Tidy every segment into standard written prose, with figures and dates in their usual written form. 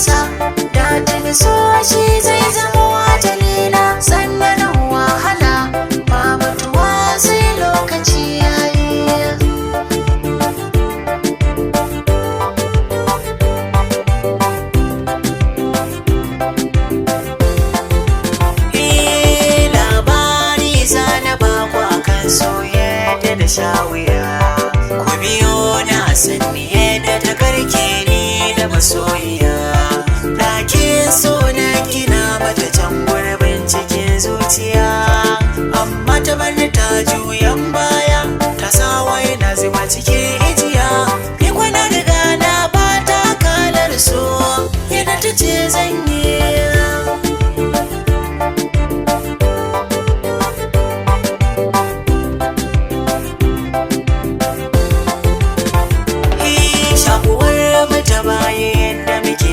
nisa daɗin so shi zai zama wajalina sannan wahala ba mutuwa sai lokaci yayi. Labari zana baku akan soyayya da shawiya, ku biyo na sanni yadda ta karke ni da masoyiya. Ɗakin so na gina mata can gurbin cikin zuciya, amma ta bar ta juyan baya ta sa wai na zuba cikin ijiya. Ni kwana riga na bata kalar so yadda ta ce zan yi.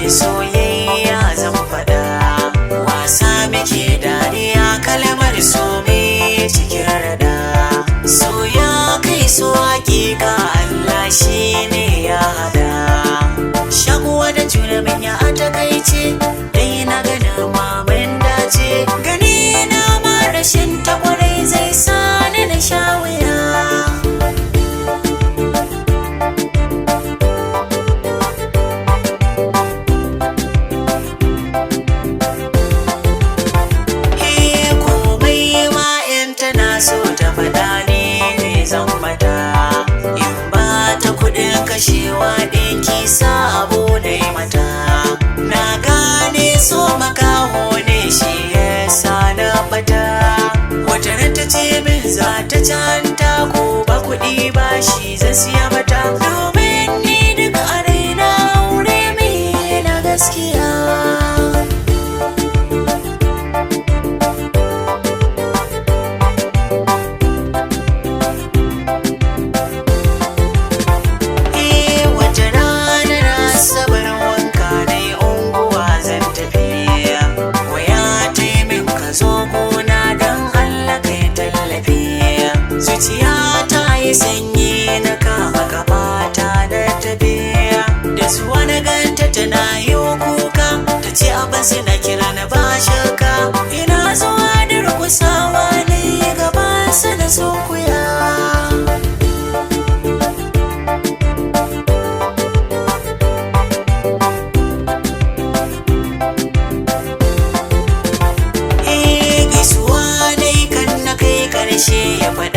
Soyayya zan faɗa, wasa muke dariya kalmar so me cikin rada. So ya kai so hakika Allah shi ne ya hada. Shakuwa da juna manya a takaice dai na ganin maman dace. Gani na ma rashin takwarai zai sani na sha wuya. So ta faɗa ne zan mata, in ba ta kuɗin kashewa ɗinki sabo da yi mata. Na gane so makaho ne shi yasa na bata. Wata ran ta ce min za ta canta ko ba kuɗi ba shi zan siya mata, domin ni duka a raina aure mai na gaskiya. Zuciya ta yi sanyi na kama gabata na tafiya, da zuwa na ganta tana yi kuka ta ce abin suna kira na ba shaka. Ina zuwa da rukusawa ne gaban su na sunkuya. Gaisuwa dai kan na kai karshe ya faɗa